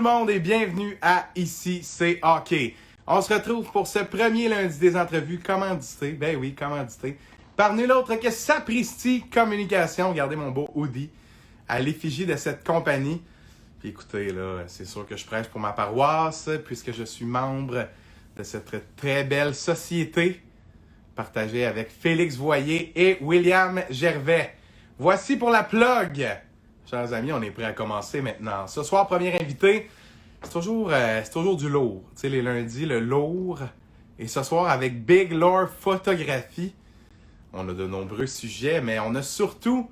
le monde et bienvenue à Ici c'est hockey. On se retrouve pour ce premier lundi des entrevues commandité, ben oui, commandité, par nul autre que Sapristi Communication. Regardez mon beau hoodie à l'effigie de cette compagnie. Puis écoutez, là, c'est sûr que je prêche pour ma paroisse puisque je suis membre de cette très belle société partagée avec Félix Voyer et William Gervais. Voici pour la plug. Chers amis, on est prêt à commencer maintenant. Ce soir, premier invité, c'est toujours du lourd. Tu sais, les lundis, le lourd. Et ce soir, avec Big Lore Photographie, on a de nombreux sujets, mais on a surtout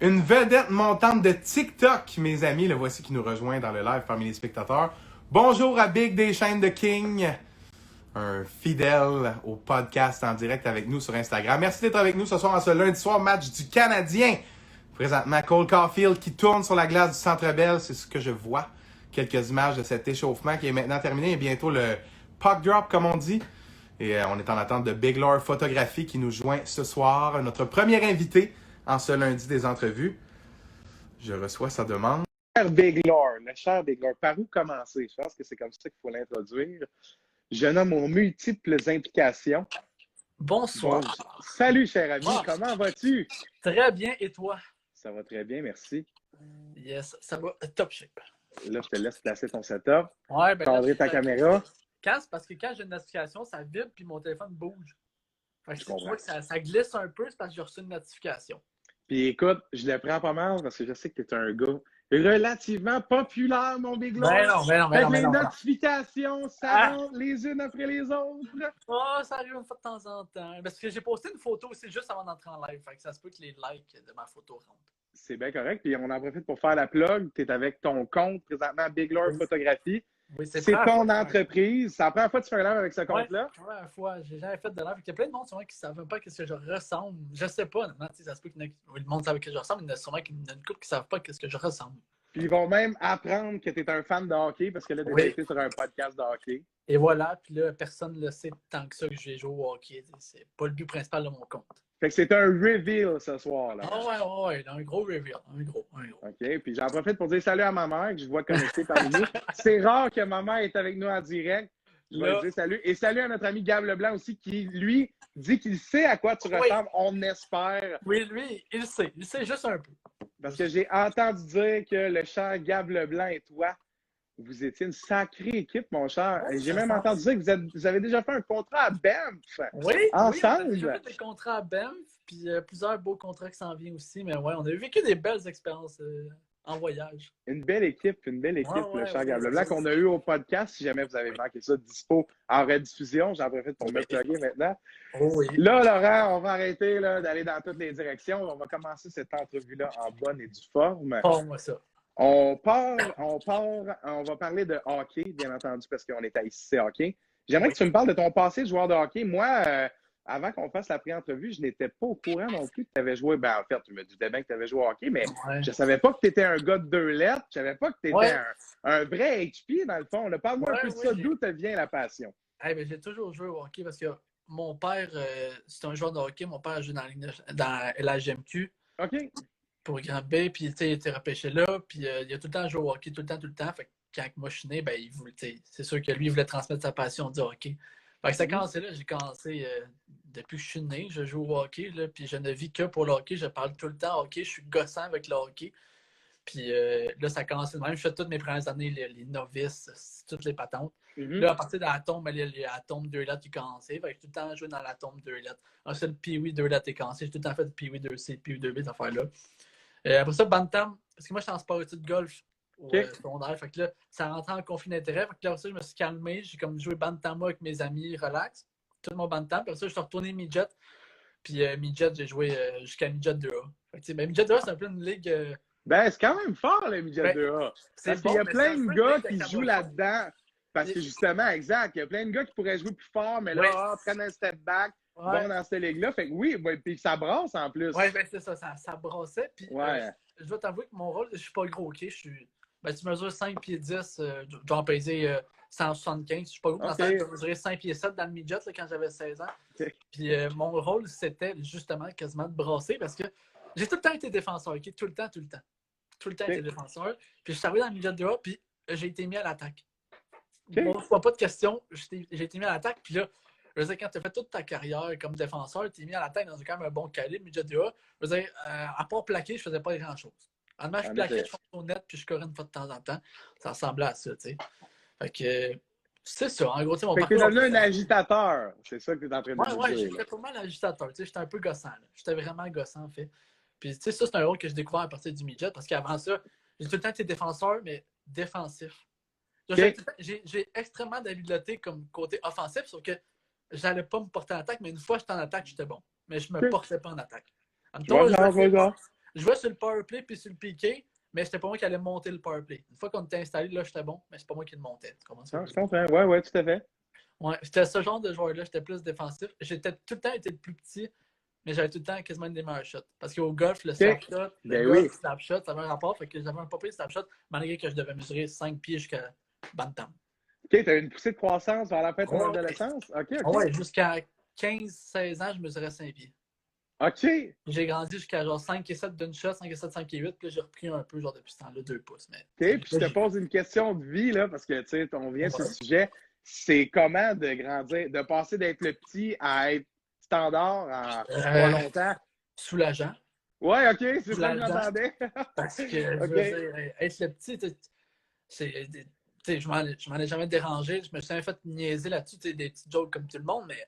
une vedette montante de TikTok, mes amis. Le voici qui nous rejoint dans le live parmi les spectateurs. Bonjour à Big des chaînes de King, un fidèle au podcast en direct avec nous sur Instagram. Merci d'être avec nous ce soir en ce lundi soir, match du Canadien. Présentement, Cole Caulfield qui tourne sur la glace du Centre Bell, c'est ce que je vois. Quelques images de cet échauffement qui est maintenant terminé et bientôt le puck drop, comme on dit. Et on est en attente de Big Lore Photographie qui nous joint ce soir. Notre premier invité en ce lundi des entrevues. Je reçois sa demande. Le cher Big Lore, par où commencer? Je pense que c'est comme ça qu'il faut l'introduire. Jeune homme aux multiples implications. Bonsoir. Bon, salut, cher ami. Comment vas-tu? Très bien, et toi? Ça va très bien, merci. Yes, ça va top shape. Là, je te laisse placer ton setup. Ouais, ben Cadrer ta caméra. Parce que quand j'ai une notification, ça vibre puis mon téléphone bouge. Fait que Je si tu vois comprends. que ça glisse un peu, c'est parce que j'ai reçu une notification. Puis écoute, je le prends pas mal parce que je sais que tu es un gars relativement populaire, mon Big Lore. Ben non. Les notifications, ça rentre les unes après les autres. Oh, ça arrive une fois de temps en temps. Parce que j'ai posté une photo aussi juste avant d'entrer en live. Fait que ça se peut que les likes de ma photo rentrent. C'est bien correct. Puis on en profite pour faire la plug. Tu es avec ton compte présentement Big Lore Photographie. Oui, c'est ton entreprise. C'est la première fois que tu fais un live avec ce compte-là? Ouais, la première fois. J'ai jamais fait de live. Il y a plein de monde sûrement qui ne savent pas ce que je ressemble. Je sais pas. Non, ça se peut que le monde sache que je ressemble. Il y en a sûrement une couple qui ne savent pas ce que je ressemble. Puis ils vont même apprendre que tu es un fan de hockey parce que là, tu es invité sur un podcast de hockey. Et voilà. Puis là, personne ne le sait tant que ça que je vais jouer au hockey. C'est pas le but principal de mon compte. Fait que c'est un reveal ce soir. Là. Ah ouais, un gros reveal. Un gros. OK, puis j'en profite pour dire salut à ma mère que je vois connectée parmi nous. C'est rare que ma mère est avec nous en direct. Je vais dire salut. Et salut à notre ami Gab Leblanc aussi qui, lui, dit qu'il sait à quoi tu ressembles. On espère. Oui, lui, il sait. Il sait juste un peu. Parce que j'ai entendu dire que le cher Gab Leblanc et toi, vous étiez une sacrée équipe, mon cher. Oui, j'ai même entendu dire que vous avez déjà fait un contrat à Banff. Oui, ensemble. on a déjà fait des contrats à Banff, puis plusieurs beaux contrats qui s'en viennent aussi. Mais ouais, on a vécu des belles expériences en voyage. Une belle équipe, le cher Gab Leblanc, qu'on a eu au podcast. Si jamais vous avez manqué ça, dispo en rediffusion, j'en profite pour me plugger maintenant. Oh oui. Là, Laurent, on va arrêter d'aller dans toutes les directions. On va commencer cette entrevue-là en bonne et due forme. Moi ça. On va parler de hockey, bien entendu, parce qu'on est à Ici c'est hockey. J'aimerais que tu me parles de ton passé de joueur de hockey. Moi, avant qu'on fasse la pré-entrevue, je n'étais pas au courant non plus que tu avais joué. Ben, en fait, tu me disais bien que tu avais joué au hockey, mais je ne savais pas que tu étais un gars de 2 lettres. Je ne savais pas que tu étais un vrai HP, dans le fond. Parle-moi un peu de ça. D'où te vient la passion? Ben, j'ai toujours joué au hockey parce que mon père, c'est un joueur de hockey. Mon père joue dans l'AGMQ. OK. Pour Grand B, puis il était repêché là, puis il a tout le temps joué au hockey, tout le temps. Fait que quand moi je suis né, ben, c'est sûr que lui, il voulait transmettre sa passion du hockey. Fait que ça a commencé là, j'ai commencé depuis que je suis né, je joue au hockey, là, puis je ne vis que pour le hockey, je parle tout le temps hockey, je suis gossant avec le hockey. Puis là, ça a commencé de même. Je fais toutes mes premières années, les novices, toutes les patentes. Là, à partir de la tombe, il y a la tombe 2 lettres qui commençait. Fait que j'ai tout le temps joué dans la tombe 2 lettres. Ensuite, le Pee-Wee 2 lettres est commencé. J'ai tout le temps fait le Pee-Wee 2C, Pee-Wee 2B, cette affaire-là. Après ça, Bantam, parce que moi, j'étais en sport-études de golf au secondaire. Fait que là, ça rentrait en conflit d'intérêt. Fait que là, aussi, je me suis calmé. J'ai comme joué Bantam avec mes amis, relax. Tout mon Bantam. Puis après ça, je suis retourné Midget. Puis Midget, j'ai joué jusqu'à Midget 2A. Fait que, ben, Midget 2A, c'est un peu une ligue. Ben, c'est quand même fort, le Midget 2A. Parce qu'il y a plein de gars qui jouent là-dedans. Parce que justement, exact, il y a plein de gars qui pourraient jouer plus fort, mais là, prennent un step back. Bon, dans cette ligue-là. Fait que oui, puis ça brasse en plus. Oui, ben c'est ça, ça brassait. Puis je dois t'avouer que mon rôle, je suis pas gros, OK? Ben, tu mesures 5 pieds 10, je dois en peser 175. Je suis pas gros. Dans ça, je mesurais 5 pieds 7 dans le midget là, quand j'avais 16 ans. Puis mon rôle, c'était justement quasiment de brasser parce que j'ai tout le temps été défenseur, OK? Tout le temps. Tout le temps été défenseur. Puis je suis arrivé dans le midget 2A, puis j'ai été mis à l'attaque. OK. Bon, je vois pas de question. J'ai été mis à l'attaque. Puis là, je veux dire, quand tu as fait toute ta carrière comme défenseur, tu es mis à l'attaque dans quand même un bon calibre, midget 2A. Je veux dire, à part plaquer, je faisais pas grand-chose. En match, je plaquais, je faisais au net, puis je scorais une fois de temps en temps. Ça ressemblait à ça, tu sais. Fait que, c'est ça. En gros, tu sais, mon Fait que t'es parcours. devenu un agitateur. C'est ça que tu es en train de Ouais, nous ouais, dire. j'étais pas mal agitateur. Tu sais, j'étais un peu gossant. Là. J'étais vraiment gossant, en fait. Puis, tu sais, ça, c'est un rôle que j'ai découvert à partir du midget, parce qu'avant ça, j'ai tout le temps été défenseur, mais défensif. OK. J'ai extrêmement d'habileté comme côté offensif, sauf que j'allais pas me porter en attaque, mais une fois que j'étais en attaque, j'étais bon. Mais je me OK. portais pas en attaque. En même Je temps, vois je genre, je vois genre. jouais sur le powerplay puis sur le piqué, mais c'était pas moi qui allais monter le powerplay. Une fois qu'on était installé, là, j'étais bon, mais c'est pas moi qui le montais. Tu comprends ça? Non, je comprends. Ouais, ouais, tout à fait. Ouais, c'était ce genre de joueur-là, j'étais plus défensif. J'étais tout le temps été le plus petit, mais j'avais tout le temps quasiment des meilleurs shots. Parce qu'au golf, le slapshot, Ben oui. slapshot, ça avait un rapport, fait que j'avais un pas pire slapshot, malgré que je devais mesurer 5 pieds jusqu'à Bantam. OK, t'as eu une poussée de croissance vers la fin de ton Ouais. adolescence? OK, OK. Ouais, jusqu'à 15-16 ans, je mesurais 5 pieds. OK. J'ai grandi jusqu'à genre 5 et 7 d'une shot, 5 et 7, 5 et 8, puis là, j'ai repris un peu, genre depuis ce temps-là, 2 pouces. Mais... OK, puis je te pose une question de vie, là, parce que, tu sais, on vient sur le sujet. C'est comment de grandir, de passer d'être le petit à être standard en pas longtemps? Soulageant. Ouais, OK, c'est ça que j'entendais. Parce que, je veux dire, être le petit, je m'en ai jamais dérangé. Je me suis jamais fait niaiser là-dessus, des petites jokes comme tout le monde, mais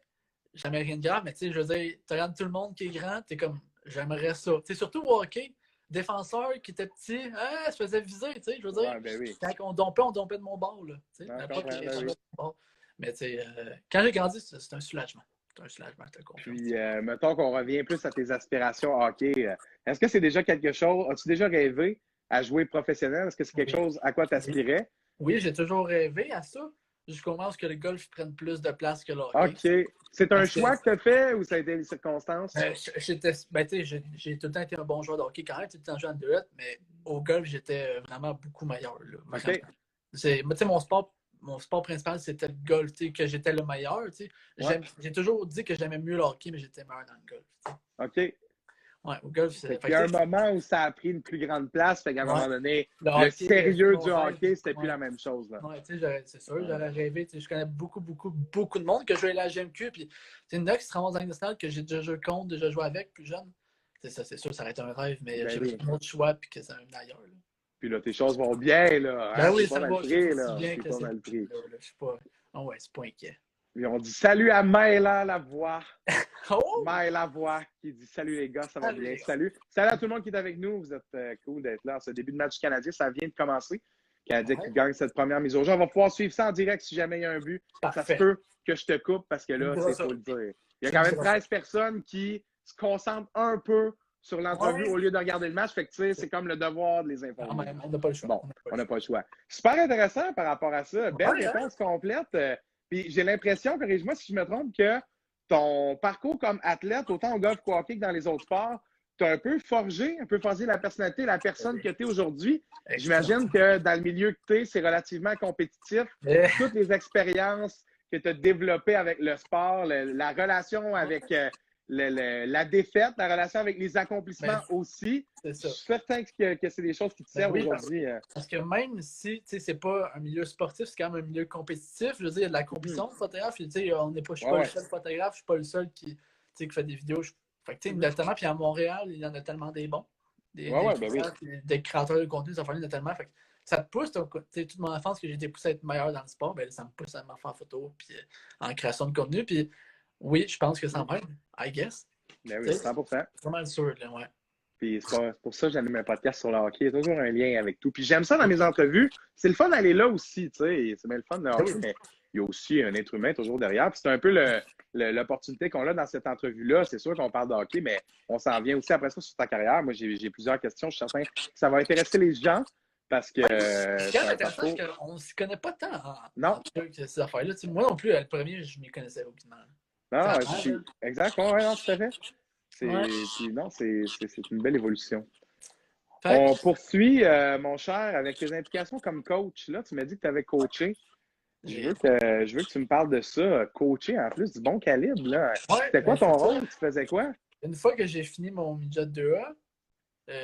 jamais rien de grave. Mais tu sais, je veux dire, tu regardes tout le monde qui est grand, t'es comme, j'aimerais ça. Tu sais, surtout au hockey, défenseur qui était petit, se faisait viser, tu sais, je veux dire. Ouais, ben oui. Quand on dompait de mon bord, là. Tu sais, Non, mais je pas comprends, que ben oui. bord. Mais tu sais, quand j'ai grandi, c'est un soulagement. C'est un soulagement, je te confirme. Puis, mettons qu'on revient plus à tes aspirations hockey. Est-ce que c'est déjà quelque chose? As-tu déjà rêvé à jouer professionnel? Est-ce que c'est quelque chose à quoi tu aspirais? Oui, j'ai toujours rêvé à ça. Jusqu'au moment où le golf prenne plus de place que le hockey. OK. C'est un choix que tu as fait ou ça a été les circonstances? J'ai tout le temps été un bon joueur de hockey quand même, tout le temps joué en 2 mais au golf, j'étais vraiment beaucoup meilleur. Là, OK. Mon sport principal, c'était le golf, que j'étais le meilleur. Ouais. J'ai toujours dit que j'aimais mieux le hockey, mais j'étais meilleur dans le golf. OK. Ouais, au golf, il y a un moment où ça a pris une plus grande place, fait qu'à un moment donné, le hockey, sérieux du hockey, c'était plus la même chose. Là. Ouais, c'est sûr, j'aurais rêvé. Je connais beaucoup de monde que je jouais à la GMQ. Puis, c'est une qui se ramasse dans nationale que j'ai déjà joué contre, déjà joué avec plus jeune. Ça, c'est sûr, ça aurait été un rêve, mais j'ai un autre choix puis que c'est un ailleurs. Là. Puis là, tes choses vont bien, là. Ben oui, ça va pris, là. C'est pas mal pris. Je suis pas... Oh ouais, c'est pas inquiet. Puis on dit salut à Maëla Lavoie. Oh! Maëla Lavoie qui dit salut les gars, ça va bien. Salut. Salut à tout le monde qui est avec nous. Vous êtes cool d'être là. Ce début de match canadien, ça vient de commencer. Canadien qui gagne cette première mise au jeu. On va pouvoir suivre ça en direct si jamais il y a un but. Parfait. Ça se peut que je te coupe parce que là, c'est pour le dire. Il y a quand même 13 personnes qui se concentrent un peu sur l'entrevue au lieu de regarder le match. Fait que tu sais, c'est comme le devoir de les informer. On n'a pas le choix. Bon, on n'a pas le choix. Super intéressant par rapport à ça. Belle réponse complète. Puis j'ai l'impression, corrige-moi si je me trompe, que ton parcours comme athlète, autant au golf qu'au hockey que dans les autres sports, tu as un peu forgé la personnalité, la personne que tu es aujourd'hui. J'imagine que dans le milieu que tu es, c'est relativement compétitif. Toutes les expériences que tu as développées avec le sport, la relation avec la défaite, la relation avec les accomplissements aussi. C'est ça. Je suis certain que c'est des choses qui te servent aujourd'hui. Parce que même si c'est pas un milieu sportif, c'est quand même un milieu compétitif. Je veux dire, il y a de la compétition de photographe. Je ne suis pas le seul photographe, je suis pas le seul qui fait des vidéos. Fait que, notamment, puis à Montréal, il y en a tellement des bons. Des créateurs de contenu, il y en a tellement. Fait que ça te pousse, toute mon enfance que j'ai été poussé à être meilleur dans le sport, ben, ça me pousse à m'en faire photo, puis en création de contenu. Puis oui, je pense que ça m'aide, I guess. Ben oui, 100%. C'est vraiment sûr, là, ouais. Puis c'est pour ça que j'anime un podcast sur le hockey. Il y a toujours un lien avec tout. Puis j'aime ça dans mes entrevues. C'est le fun d'aller là aussi, tu sais. C'est bien le fun de hockey, mais il y a aussi un être humain toujours derrière. Puis c'est un peu l'opportunité qu'on a dans cette entrevue-là. C'est sûr qu'on parle de hockey, mais on s'en vient aussi après ça sur ta carrière. Moi, j'ai plusieurs questions. Je suis certain que ça va intéresser les gens parce que... c'est intéressant parce qu'on ne s'y connaît pas tant en ces affaires-là. Moi non plus, le premier, je ne m'y connaissais aucunement. Non, exact. Oui, non, tout à fait. C'est une belle évolution. On poursuit, mon cher, avec tes implications comme coach. Là, tu m'as dit que tu avais coaché. Je veux que tu me parles de ça. Coacher, en plus, du bon calibre. Là. C'était quoi ton rôle? Tu faisais quoi? Une fois que j'ai fini mon midget 2A,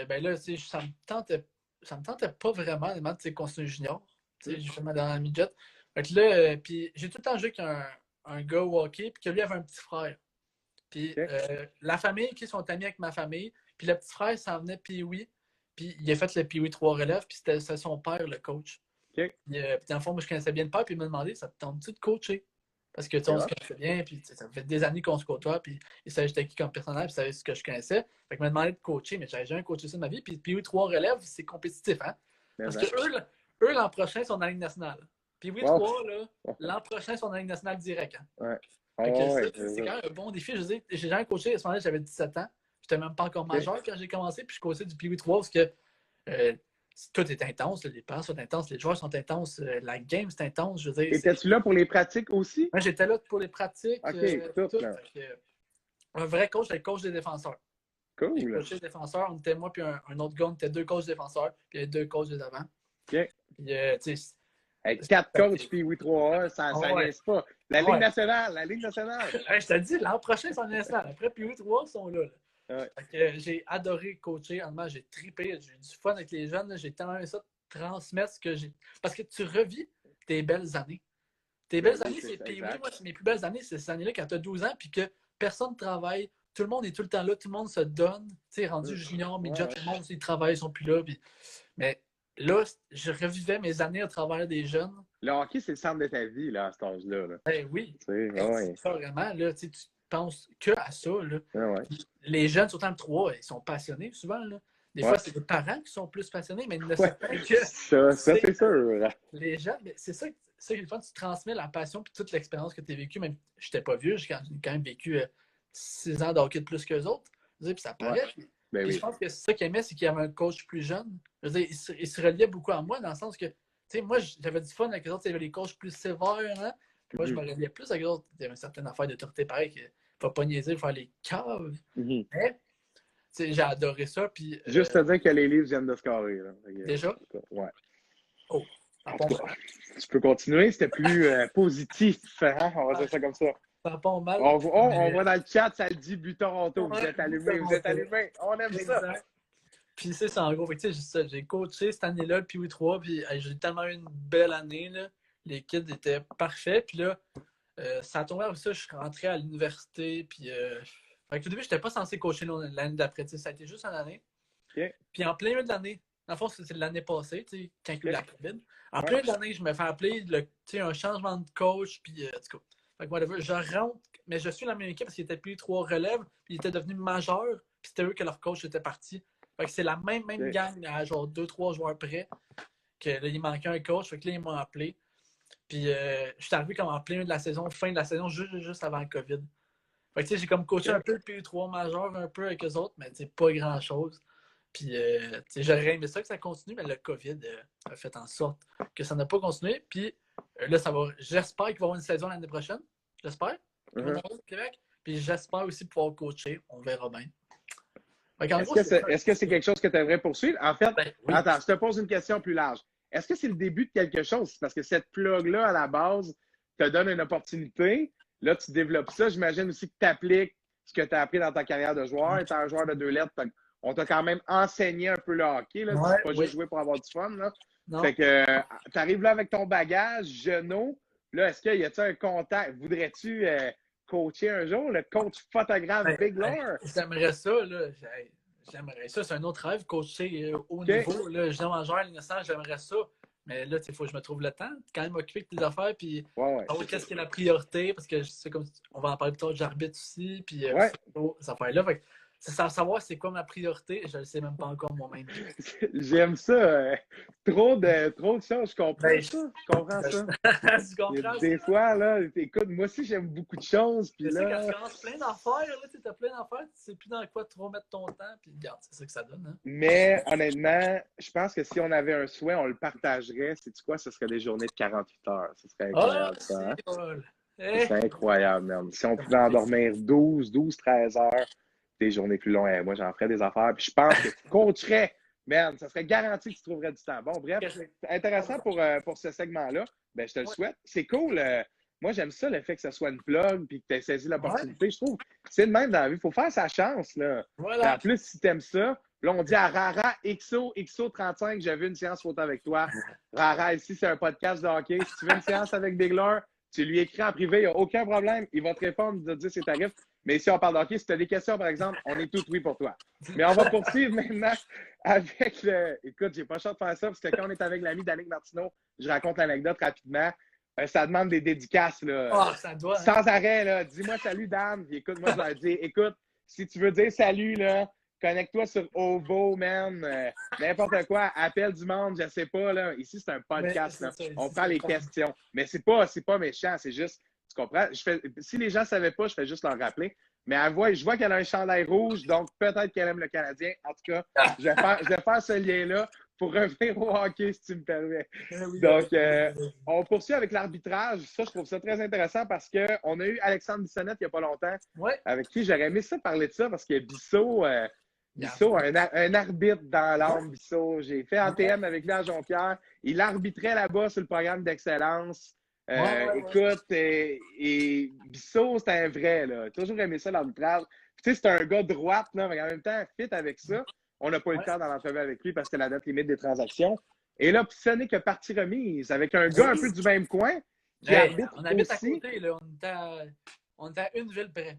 ben là, ça me tentait pas vraiment de continuer junior. sais, justement dans la midget. Fait que là, puis j'ai tout le temps joué avec un gars au hockey, puis que lui avait un petit frère. Puis la famille, qui sont amis avec ma famille, puis le petit frère s'en venait Pee-Wee, puis il a fait le Pee-Wee 3 relèves, puis c'était son père, le coach. Puis dans le fond, moi, je connaissais bien le père, puis il m'a demandé, ça te tente-tu de coacher? Parce que on se connaissait bien, puis ça fait des années qu'on se côtoie, puis il savait j'étais qui comme personnage, puis il savait ce que je connaissais. Fait qu'il m'a demandé de coacher, mais j'avais jamais coaché ça de ma vie. Puis Pee-Wee 3 relèves, c'est compétitif, hein? Parce que eux l'an prochain, sont dans la Ligue nationale. Pee-Wee 3, là, l'an prochain, sont dans la Ligue nationale direct. Hein? C'est quand même un bon défi. Je veux dire, j'ai jamais coaché, à ce moment-là, j'avais 17 ans. J'étais même pas encore majeur quand j'ai commencé, puis je coachais du Pee-Wee 3 parce que tout est intense, les parents sont intenses, les joueurs sont intenses, la game c'est intense. Je veux dire, étais-tu là pour les pratiques aussi? Moi, j'étais là pour les pratiques. Tout. Un vrai coach, c'est le coach des défenseurs. Cool. Le coach des défenseurs, on était moi puis un autre gars, on était 2 coachs défenseurs, puis il y avait 2 coachs des avants. Puis, tu sais, 4 coachs Pee-Wee 3A, ça laisse pas. La Ligue nationale, je te dis, l'an prochain, c'est en national. Après, Pee-Wee 3 sont là. J'ai adoré coacher. Honnêtement, j'ai trippé. J'ai eu du fun avec les jeunes. J'ai tellement aimé ça transmettre ce que j'ai. Parce que tu revis tes belles années. Tes belles années, c'est Pee-Wee. Moi, mes plus belles années, c'est ces années-là quand tu as 12 ans puis que personne ne travaille. Tout le monde est tout le temps là. Tout le monde se donne. Tu sais, rendu junior, midget, tout le monde, ils travaillent, ils sont plus là. Puis... Mais là, je revivais mes années à travers des jeunes. Le hockey, c'est le centre de ta vie, là, à cet âge-là. Là. Ben oui. C'est ça, vraiment. Là, tu penses que à ça. Là. Les jeunes, surtout en 3, ils sont passionnés souvent. Là. Des fois, c'est les parents qui sont plus passionnés, mais ils ne savent pas que. Ça c'est sûr. Les jeunes, c'est ça qui est le fun, tu transmets la passion et toute l'expérience que tu as vécue. Même je n'étais pas vieux, j'ai quand même vécu 6 ans de hockey de plus qu'eux autres. Puis ça paraît. Je pense que c'est ça qu'ils aimaient, c'est qu'il y avait un coach plus jeune. Je veux dire, il se reliait beaucoup à moi dans le sens que, tu sais, moi, j'avais du fun avec eux autres, il y avait les coachs plus sévères. Hein? Puis moi, je me reliais plus avec eux autres. Il y avait une certaine affaire d'autorité pareil, qu'il ne faut pas niaiser, il faut faire les caves. Mais, j'ai adoré ça. Puis, juste te dire que les livres viennent de scorer. Là. Déjà? Ouais. Oh, tu peux continuer, c'était plus positif. Hein? On va dire ça comme ça. Ça pas mal. On voit dans le chat, ça le dit but Toronto. Vous êtes allumés. On aime ça. Puis c'est ça, en gros. J'ai coaché cette année-là, le Pee-Wee 3, puis j'ai tellement eu une belle année. Là. Les kids étaient parfaits. Puis là, ça a tombé avec ça, je suis rentré à l'université. Puis au début, je n'étais pas censé coacher l'année d'après. Ça a été juste une année. Puis en plein milieu de l'année, dans le fond, c'est l'année passée, quand il y a eu la COVID. En plein milieu de l'année, je me fais appeler un changement de coach. Puis en tout cas. Fait que whatever, je rentre, mais je suis dans la même équipe parce qu'il était plus 3 relèves, puis il était devenu majeur, puis c'était eux que leur coach était parti. Fait que c'est la même gang à genre 2-3 joueurs près, que là, il manquait un coach, fait que là, ils m'ont appelé. Puis je suis arrivé comme en plein milieu de la saison, fin de la saison, juste avant le COVID. Fait que j'ai comme coaché un peu le PU3 majeur, un peu avec eux autres, mais pas grand-chose. Puis j'aurais aimé ça que ça continue, mais le COVID a fait en sorte que ça n'a pas continué. Puis là, ça va. J'espère qu'il va y avoir une saison l'année prochaine. J'espère. Au Québec. Puis j'espère aussi pouvoir coacher. On verra bien. Est-ce que c'est quelque chose que tu aimerais poursuivre? En fait, oui. Attends, je te pose une question plus large. Est-ce que c'est le début de quelque chose? Parce que cette plug-là, à la base, te donne une opportunité. Là, tu développes ça. J'imagine aussi que tu appliques ce que tu as appris dans ta carrière de joueur. Étant un joueur de 2 lettres, on t'a quand même enseigné un peu le hockey. Là. C'est pas juste jouer pour avoir du fun. Là. Fait que tu arrives là avec ton bagage, genou. Là, est-ce qu'il y a un contact? Voudrais-tu coacher un jour le coach photographe Big Lore? J'aimerais ça, là. J'aimerais ça. C'est un autre rêve, coacher haut niveau. Là, je majeur, l'innocent, j'aimerais ça. Mais là, il faut que je me trouve le temps. Quand même m'occuper de tes affaires, puis qu'est-ce qui est la priorité? Parce que c'est comme on va en parler plus tard, j'arbitre aussi, puis ces affaires-là. C'est savoir c'est quoi ma priorité, je ne le sais même pas encore moi-même. J'aime ça. Trop de choses, je comprends ça. Je comprends ça. Tu comprends des fois, là, écoute, moi aussi, j'aime beaucoup de choses. Puis là, là, quand tu commences plein d'affaires, tu as plein d'affaires, tu ne sais plus dans quoi trop mettre ton temps, puis regarde, c'est ça que ça donne. Hein? Mais honnêtement, je pense que si on avait un souhait, on le partagerait. C'est-tu quoi? Ce serait des journées de 48 heures. Ce serait incroyable, ça. Hein? C'est incroyable, même. Si on pouvait endormir 13 heures, des journées plus longues. Moi, j'en ferais des affaires. Puis je pense que tu coacherais. Man, ça serait garanti que tu trouverais du temps. Bon, bref, c'est intéressant pour ce segment-là. Ben, je te le souhaite. C'est cool. Moi, j'aime ça, le fait que ce soit une plug puis que tu aies saisi l'opportunité. Je trouve que c'est le même dans la vie. Il faut faire sa chance. Là. Voilà. En plus, si tu aimes ça, Là, on dit à Rara, XO35, j'ai vu une séance photo avec toi. Rara, ici, c'est un podcast de hockey. Si tu veux une séance avec Big Lure, tu lui écris en privé, il n'y a aucun problème. Il va te répondre, il va te dire ses tarifs. Mais si on parle de hockey, si tu as des questions, par exemple, on est tout oui pour toi. Mais on va poursuivre maintenant avec le... Écoute, j'ai pas le choix de faire ça parce que quand on est avec l'ami Danick Martineau, je raconte l'anecdote rapidement. Ça demande des dédicaces, là. Ah, ça doit. Hein. Sans arrêt, là. Dis-moi salut, Dan. Puis écoute, moi, je leur dis, écoute, si tu veux dire salut, là, connecte-toi sur Ovo, man. N'importe quoi. Appel du monde, je sais pas, là. Ici, c'est un podcast, là. On prend les questions. Mais c'est pas méchant, c'est juste, tu comprends? Si les gens ne savaient pas, je fais juste leur rappeler. Mais je vois qu'elle a un chandail rouge, donc peut-être qu'elle aime le Canadien. En tout cas, je vais faire ce lien-là pour revenir au hockey, si tu me permets. Donc, on poursuit avec l'arbitrage. Ça, je trouve ça très intéressant parce qu'on a eu Alexandre Bissonnette il n'y a pas longtemps, avec qui j'aurais aimé ça parler de ça parce que Bissot, un arbitre dans l'âme, Bissot. J'ai fait ATM avec lui à Jonquière. Il arbitrait là-bas sur le programme d'excellence. Écoute, et Bissot, c'est un vrai, là. J'ai toujours aimé ça, l'arbitrage. Tu sais, c'est un gars droite, là, mais en même temps, fit avec ça. On n'a pas eu le temps dans l'entrevue avec lui parce que c'était la date limite des transactions. Et là, ce n'est que partie remise avec un gars un peu du même coin qui arbitre on habite aussi. à côté, là. On est à une ville près.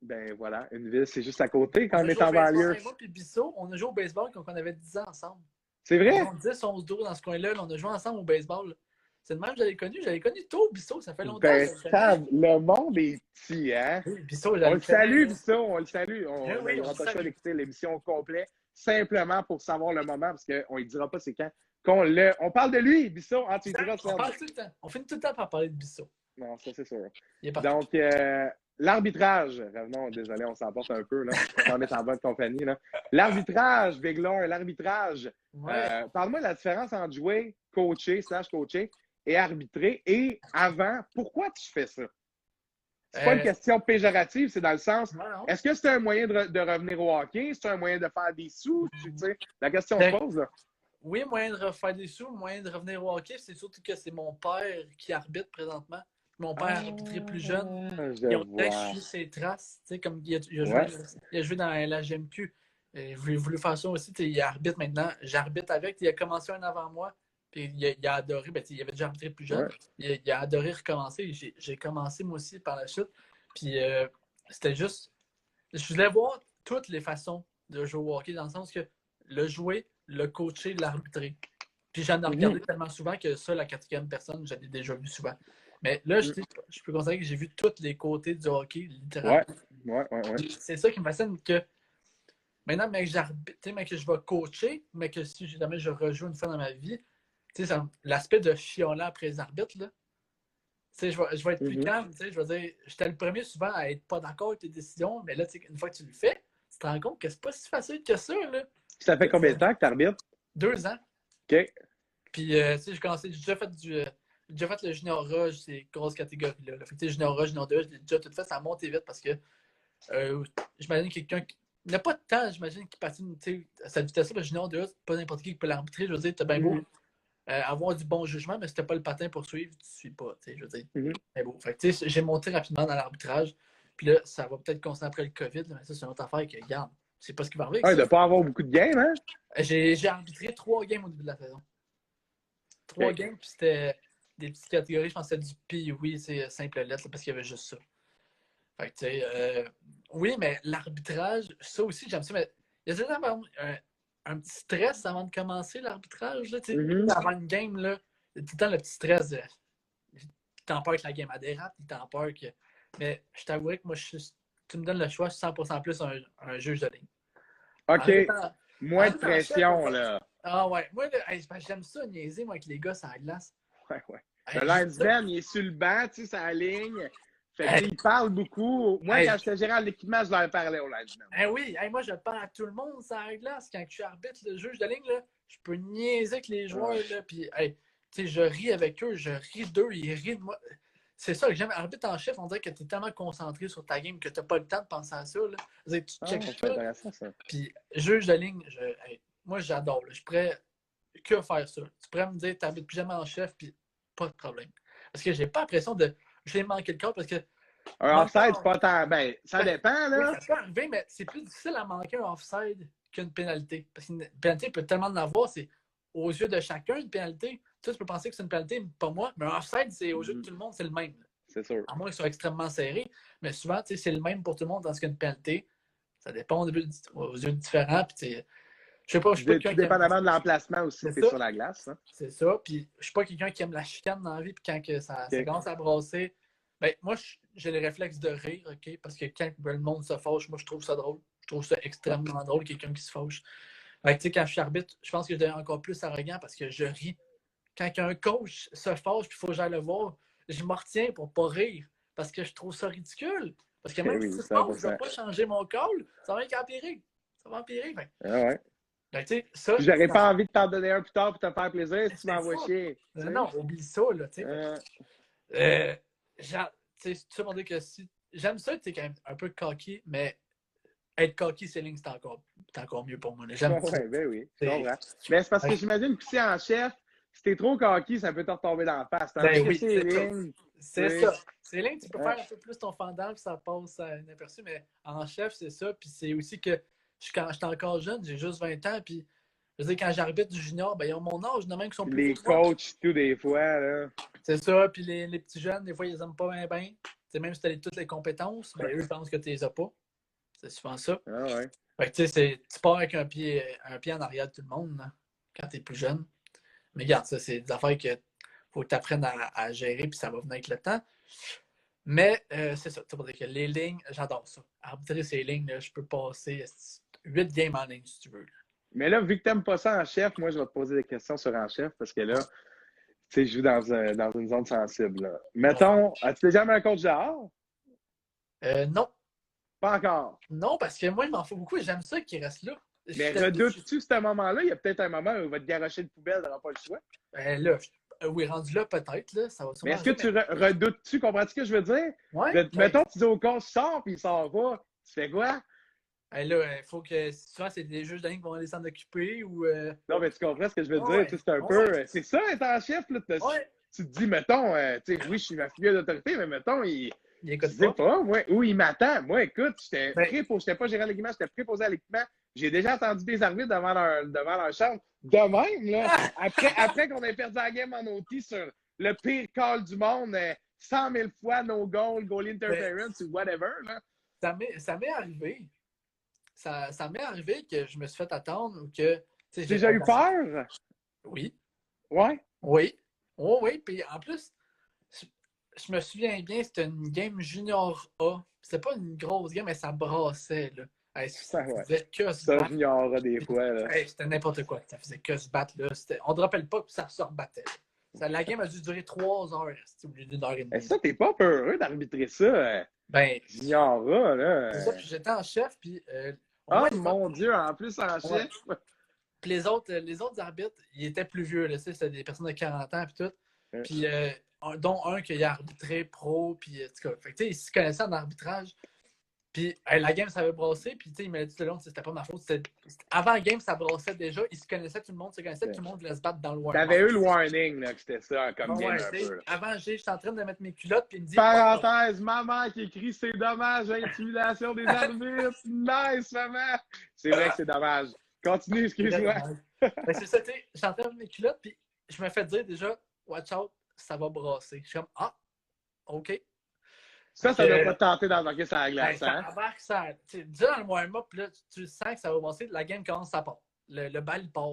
Ben voilà, une ville, c'est juste à côté quand on est en banlieue. Moi et Bissot, on a joué au baseball quand on avait 10 ans ensemble. C'est vrai? On 10, 11, 12 dans ce coin-là. On a joué ensemble au baseball. Là. C'est le même que j'avais connu. J'avais connu tôt, Bissot. Ça fait longtemps. Ben, le monde est petit, hein? Oui, Bissot, on le salue, Bissot. On le salue. On on pas le choix d'écouter l'émission au complet, simplement pour savoir le moment, parce qu'on ne dira pas c'est quand. On parle de lui, Bissot. Hein, tu diras, on parle tout le temps. On finit tout le temps par parler de Bissot. Non, ça, c'est sûr. Donc, l'arbitrage. Revenons, désolé, on s'emporte un peu, là. On est en bonne compagnie, là. L'arbitrage, Big Lure, l'arbitrage. Parle-moi de la différence entre jouer, coacher et arbitrer. Et avant, pourquoi tu fais ça? C'est pas une question péjorative, c'est dans le sens, est-ce que c'est un moyen de revenir au hockey? C'est un moyen de faire des sous? Tu sais, la question se pose, là. Oui, moyen de faire des sous, moyen de revenir au hockey. C'est surtout que c'est mon père qui arbitre présentement. Mon père a arbitré plus jeune. Il a suivi ses traces. Tu sais, comme il a joué dans la GMQ. Il voulu faire ça aussi. Il arbitre maintenant. J'arbitre avec. Il a commencé un avant moi. Puis il a adoré. Il avait déjà arbitré plus jeune. Il a adoré recommencer. J'ai commencé moi aussi par la suite. Puis c'était juste. Je voulais voir toutes les façons de jouer au hockey dans le sens que le jouer, le coacher, l'arbitrer. Puis j'en ai regardé tellement souvent que ça, la quatrième personne, j'en ai déjà vu souvent. Mais là, je peux considérer que j'ai vu tous les côtés du hockey, littéralement. C'est ça qui me fascine que maintenant, mais que je vais coacher, mais que si jamais je rejoue une fois dans ma vie, l'aspect de chialer après les arbitres, là, je vais être plus calme. Je vais dire, j'étais le premier souvent à être pas d'accord avec tes décisions, mais là, une fois que tu le fais, tu te rends compte que c'est pas si facile que ça. Là. Ça fait combien de temps que tu arbitres? 2 ans. OK. Puis, j'ai déjà fait le junior A, ces grosses catégories-là. Fait que, junior A, junior 2, j'ai déjà tout fait, ça a monté vite parce que j'imagine quelqu'un qui n'a pas de temps, j'imagine, qui patine à cette vitesse-là. Le junior 2, c'est pas n'importe qui peut l'arbitrer. Je veux dire, t'as bien beau avoir du bon jugement, mais si t'as pas le patin pour suivre, tu suis pas. Je veux dire, c'est beau. Fait que, j'ai monté rapidement dans l'arbitrage. Puis là, ça va peut-être continuer après le COVID, mais ça, c'est une autre affaire que, regarde, c'est pas ce qui va arriver. Il ne doit pas avoir beaucoup de games, hein? J'ai arbitré 3 games au début de la saison. 3 games, puis c'était des petites catégories. Je pense que c'était du P, c'est simple lettre, parce qu'il y avait juste ça. Fait que, tu sais, oui, mais l'arbitrage, ça aussi, j'aime ça, mais il y a toujours un petit stress avant de commencer l'arbitrage. Là, avant une game, là, il y a tout le temps le petit stress de. T'en peur que la game a dérape, t'en peur que. Mais je t'avouerais que moi, tu me donnes le choix, je suis 100% plus un juge de ligne. OK. Moins de pression, là. Ah ouais. Moi, j'aime ça, niaiser, moi, avec les gars, ça glace. Ouais. Le linesman, il est sur le banc, tu sais, ça ligne. Fait qu'il parle beaucoup. Moi, quand j'étais gérant de l'équipement, je leur parlais au linesman. Oui, moi, je parle à tout le monde, ça glace. Quand je suis arbitre, le juge de ligne, là, je peux niaiser avec les joueurs, là. Puis, tu sais, je ris avec eux, je ris d'eux, ils rient de moi. C'est ça que j'aime. Arbitre en chef, on dirait que tu es tellement concentré sur ta game que tu n'as pas le temps de penser à ça. Là. Tu checkes ça. Puis, juge de ligne, moi, j'adore. Là. Je pourrais que faire ça. Tu pourrais me dire, tu n'habites plus jamais en chef, puis pas de problème. Parce que j'ai pas l'impression de. Je vais manquer le corps parce que. Un offside, c'est pas tant. Ben, ça dépend, là. Oui, ça peut arriver, mais c'est plus difficile à manquer un offside qu'une pénalité. Parce qu'une pénalité peut tellement en avoir, c'est aux yeux de chacun une pénalité. Tu peux penser que c'est une pénalité, pas moi, mais un offside, c'est aux yeux de tout le monde, c'est le même. C'est sûr. À moins qu'ils soient extrêmement serrés, mais souvent, c'est le même pour tout le monde, tandis qu'une pénalité, ça dépend aux yeux différents. Puis, je sais pas, je suis pas Tout quelqu'un qui aime. dépendamment de l'emplacement aussi, C'est tu es ça. sur la glace. Hein? C'est ça. Puis je suis pas quelqu'un qui aime la chicane dans la vie. Puis quand que ça commence à brasser, ben, moi, j'ai le réflexe de rire, OK? Parce que quand le monde se fâche, moi, je trouve ça drôle. Je trouve ça extrêmement drôle, quelqu'un qui se fâche. Fait que, tu sais, quand je suis arbitre, je pense que je deviens encore plus arrogant parce que je ris. Quand un coach se fâche, puis il faut que j'aille le voir, je me retiens pour pas rire parce que je trouve ça ridicule. Parce que même Oui, si se fâche, je ne 100%. vais pas changer mon call. Ça va qu'empirer. Ça va empirer. Fait. Ah ouais. Ben, tu sais, ça. J'aurais pas envie de t'en donner un plus tard pour te faire plaisir si tu m'envoies fou. chier. Non, oublie ça, là, tu sais. Tu sais, pour dire que si. J'aime ça, tu sais, quand même un peu cocky, mais être cocky, c'est ligne, c'est encore mieux pour moi. J'aime ça. Ouais, ben oui, je comprends. Mais c'est parce que j'imagine que si en chef, si t'es trop cocky, ça peut te retomber dans la face. Ben oui, c'est lignes. C'est ça. C'est ligne, tu peux faire un peu plus ton fendant, puis ça passe inaperçu, mais en chef, c'est ça. Puis c'est aussi que quand j'étais encore jeune, j'ai juste 20 ans, puis je veux dire, quand j'arbitre du junior, ben, ils ont mon âge, il y en a même qui sont plus Les coachs, tout des fois, là. C'est ça, puis les petits jeunes, des fois, ils les aiment pas bien. Même si tu as toutes les compétences, ben, eux, ils pensent que tu les as pas. C'est souvent ça. Ah ouais. Fait que, tu sais, tu pars avec un pied en arrière de tout le monde là, quand tu es plus jeune. Mais regarde, ça, c'est des affaires que faut que tu apprennes à gérer, puis ça va venir avec le temps. Mais c'est ça, pour dire que les lignes, j'adore ça. Arbitrer ces lignes, là, je peux passer 8 games en ligne si tu veux. Là. Mais là, vu que tu n'aimes pas ça en chef, moi, je vais te poser des questions sur en chef parce que là, tu sais, je joue dans une zone sensible. Là. Mettons, as-tu déjà mis un coach dehors? Non. Pas encore. Non, parce que moi, il m'en faut beaucoup et j'aime ça qu'il reste là. Mais redoutes-tu ce moment-là? Il y a peut-être un moment où il va te garocher de poubelle, tu n'auras pas le choix. Là, oui, rendu là, peut-être. Là, ça va mais est-ce que tu redoutes-tu? Comprends-tu ce que je veux dire? Ouais. Mettons, tu dis au coach, sors, puis il sort pas. Tu fais quoi? Là, il faut que souvent, c'est des juges de ligne qui vont aller s'en occuper ou. Non, mais tu comprends ce que je veux dire? C'est un peu. C'est ça, être en chef. Là, tu te dis, mettons, tu sais, oui, je suis ma figure d'autorité, mais mettons, il écoute pas. Moi, ou il m'attend. Moi, écoute, j'étais pas gérant d'équipement, j'étais préposé à l'équipement. J'ai déjà entendu des arbitres devant leur chambre. De même, là, après qu'on ait perdu la game en OT sur le pire call du monde, 100 000 fois no goal, goal interference ou whatever. Là. Ça m'est arrivé. Ça m'est arrivé que je me suis fait attendre ou que. J'ai déjà eu peur? Oui. Ouais? Oui. Oh, oui. Puis en plus, je me souviens bien, c'était une game junior A. C'était pas une grosse game, mais ça brassait. Là. Ça faisait que se battre. Ça junior des fois. Là. C'était n'importe quoi. Ça faisait que se battre. Là. On ne rappelle pas que ça se rebattait. La game a dû durer 3 heures au lieu d'1 heure et demie. Ça, t'es pas peureux d'arbitrer ça? Junior A, là. C'est ça, puis j'étais en chef, puis. Mon Dieu, en plus en chef. Puis les autres arbitres, ils étaient plus vieux. Là, c'était des personnes de 40 ans, puis tout. Puis, dont un qui a arbitré pro, puis en tout cas, fait que, ils se connaissaient en arbitrage. Puis la game, ça avait brassé, puis il m'a dit tout le long, c'était pas ma faute. Avant la game, ça brassait déjà. Ils se connaissaient, tout le monde se connaissait, tout le monde voulait se battre dans le warning. T'avais eu le warning, là, que c'était ça, comme game un peu. Là. Avant, j'étais en train de mettre mes culottes, puis il me dit... Parenthèse, maman qui écrit « C'est dommage, intimidation des arbitres! » Nice, maman! C'est vrai que c'est dommage. Continue, excuse-moi. C'est ça, tu sais, je suis en train de mettre mes culottes, puis je me fais dire déjà « Watch out, ça va brasser. » Je suis comme « Ah, OK. » Ça doit pas te tenter d'embarquer sur la glace, hein? Ça déjà dans le warm-up, là, tu sens que ça va passer, la game commence à part. Le bal, il part.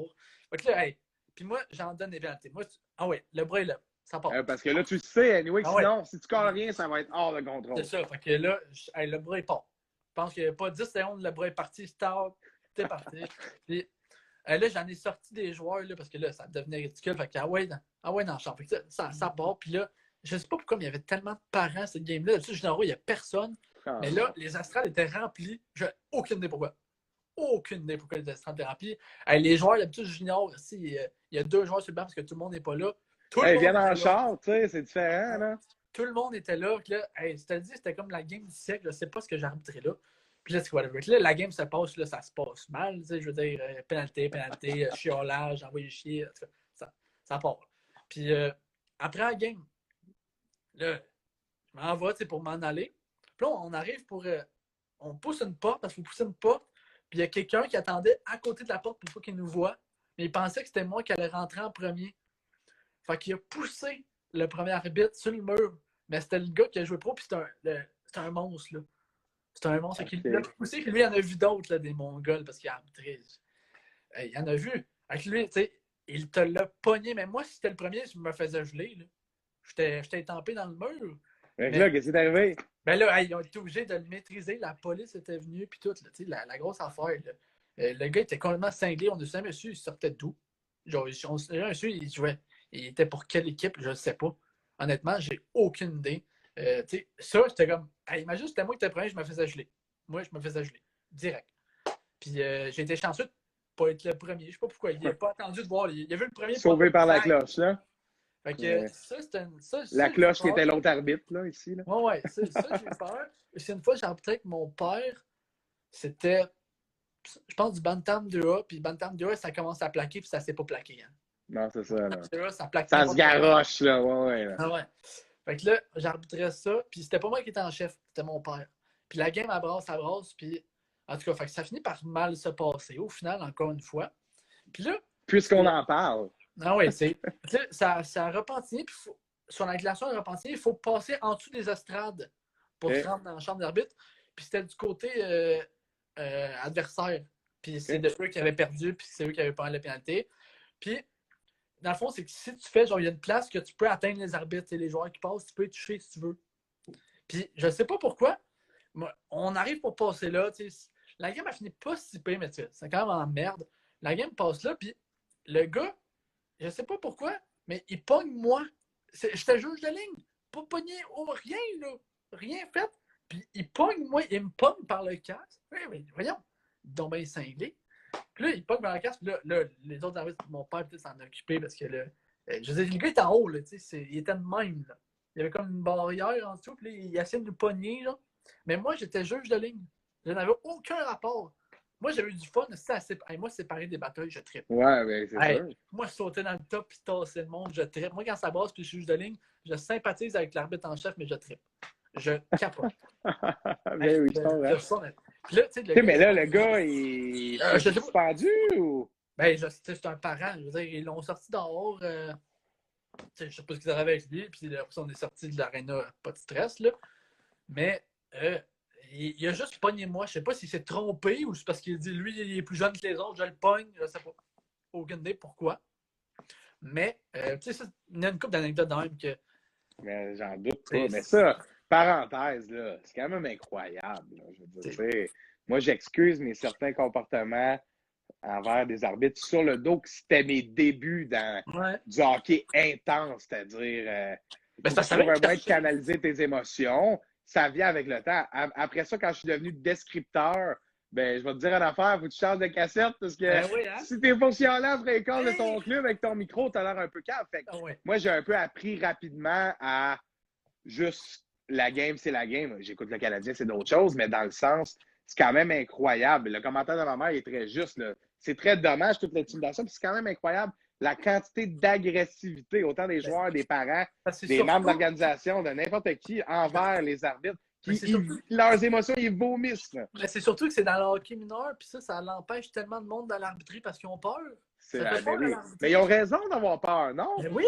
Fait que là, puis moi, j'en donne des pénalités. Le bras est là, ça part. Parce que là, tu sais, anyway, sinon, si tu colles rien, ça va être hors de contrôle. C'est ça, fait que là, le bras, il part. Je pense qu'il n'y a pas 10 secondes, le bras est parti, stop, t'es parti. Puis là, j'en ai sorti des joueurs, là, parce que là, ça devenait ridicule. Fait que, dans le champ. Fait que ça part, puis là, je ne sais pas pourquoi, mais il y avait tellement de parents cette game-là. D'habitude, il n'y a personne. Mais là, les astrales étaient remplis. J'ai aucune idée pourquoi. Aucune idée pourquoi les astrales étaient remplis. Les joueurs, d'habitude, junior, ici, il y a 2 joueurs sur le banc parce que tout le monde n'est pas là. Ils viennent en char, tu sais, c'est différent, là. Tout le monde était là. Là, c'était comme la game du siècle. Je ne sais pas ce que j'ai arbitré là. Puis là, c'est whatever. Là, la game se passe, là, ça se passe mal. Je veux dire, pénalité, chiolage, envoyer chier. Ça part. Puis après la game, là, je m'en vais pour m'en aller. Puis là, on arrive on pousse une porte, parce qu'il faut pousser une porte. Puis il y a quelqu'un qui attendait à côté de la porte pour pas qu'il nous voie, mais il pensait que c'était moi qui allais rentrer en premier. Fait qu'il a poussé le premier arbitre sur le mur. Mais c'était le gars qui a joué pro, puis c'était un monstre, là. C'était un monstre. Fait qu'il l'a poussé, puis lui, il en a vu d'autres, là, des Mongols, parce qu'il a arbitré. Il en a vu. Avec lui, tu sais, il te l'a pogné. Mais moi, si c'était le premier, je me faisais geler, là. J'étais étampé dans le mur. Mais là, qu'est-ce qui est arrivé? Ben là, ils ont été obligés de le maîtriser. La police était venue, puis tout, là, la grosse affaire. Là. Le gars était complètement cinglé. On n'a jamais su, il sortait d'où. Genre, on n'a jamais su, il jouait. Il était pour quelle équipe, je ne sais pas. Honnêtement, j'ai aucune idée. Ça, j'étais comme. Hey, imagine, c'était moi qui étais premier, je me faisais geler. Moi, je me faisais geler. Direct. Puis j'ai été chanceux de ne pas être le premier. Je ne sais pas pourquoi. Il n'a pas attendu de voir. Il a vu le premier. Sauvé par la cloche, là. Fait que ça, c'était la cloche qui était l'autre arbitre, là, ici. Là. Ouais, ça, j'ai peur. C'est une fois, j'ai arbitré avec mon père. C'était, je pense, du Bantam 2A. Puis Bantam 2A, ça commence à plaquer, puis ça ne s'est pas plaqué. Hein. Non, c'est ça, là. 2A, ça plaque ça se garoche, là. Ouais. Là. Ah ouais. Fait que là, j'arbitrais ça. Puis c'était pas moi qui étais en chef, c'était mon père. Puis la game, elle brasse. Puis en tout cas, fait que ça finit par mal se passer. Au final, encore une fois. Puis là. Puisqu'on en parle. Ah oui, c'est. Ça a repenti, puis sur la glaçon de repenti, il faut passer en dessous des estrades pour se rendre dans la chambre d'arbitre. Puis c'était du côté adversaire. Puis c'est de eux qui avaient perdu, puis c'est eux qui avaient pas la pénalité. Puis, dans le fond, c'est que si tu fais, genre, il y a une place que tu peux atteindre les arbitres, et les joueurs qui passent, tu peux les toucher si tu veux. Puis, je sais pas pourquoi, on arrive pour passer là. La game, elle finit pas si pire, mais c'est quand même en merde. La game passe là, puis le gars, je sais pas pourquoi, mais il pogne moi. J'étais juge de ligne. Pas pogné rien, là. Rien fait. Puis il pogne moi. Il me pogne par le casque. Oui, voyons. Donc, ben, cinglé. Puis là, il pogne par le casque. Puis là, les autres arbitres, mon père peut-être s'en occuper parce que là, je veux dire, le gars était en haut, là. Il était de même, là. Il y avait comme une barrière en dessous. Puis là, il essayait de nous pogner, là. Mais moi, j'étais juge de ligne. Je n'avais aucun rapport. Moi, j'avais eu du fun. Moi, séparer des batailles, je trippe. Ouais, mais c'est sûr. Moi, sauter dans le top et tasser le monde, je trippe. Moi, quand ça brasse puis je suis juge de ligne, je sympathise avec l'arbitre en chef, mais je trippe. Je capote. Mais oui, je comprends. Puis là, mais là, le gars, il est suspendu ou? Ben, c'est un parent. Je veux dire, ils l'ont sorti dehors. Je sais pas ce qu'ils avaient avec lui. Puis après, on est sorti de l'aréna, pas de stress, là. Mais il a juste pogné moi. Je sais pas s'il s'est trompé ou c'est parce qu'il dit lui, il est plus jeune que les autres, je le pogne. Je sais pas. Aucune idée pourquoi. Mais, tu sais, il y a une couple d'anecdotes dans même que. Mais j'en doute pas. Mais ça, parenthèse, là, c'est quand même incroyable. Là, je veux dire, moi, j'excuse mes certains comportements envers des arbitres sur le dos que c'était mes débuts dans du hockey intense, c'est-à-dire ça va être canaliser tes émotions. Ça vient avec le temps. Après ça, quand je suis devenu descripteur, ben, je vais te dire une affaire, faut que tu changes de cassette parce que si t'es pas chialant après l'école de ton club avec ton micro, t'as l'air un peu calme. Fait que moi, j'ai un peu appris rapidement à juste la game, c'est la game. J'écoute le Canadien, c'est d'autres choses, mais dans le sens, c'est quand même incroyable. Le commentaire de ma mère est très juste. Là. C'est très dommage toute l'intimidation, puis c'est quand même incroyable la quantité d'agressivité, autant des joueurs, des parents, des membres d'organisation, de n'importe qui, envers les arbitres. Leurs émotions, ils vomissent. Là. Mais c'est surtout que c'est dans le hockey mineur, puis ça l'empêche tellement de monde dans l'arbitrer parce qu'ils ont peur. Mais ils ont raison d'avoir peur, non? Mais oui!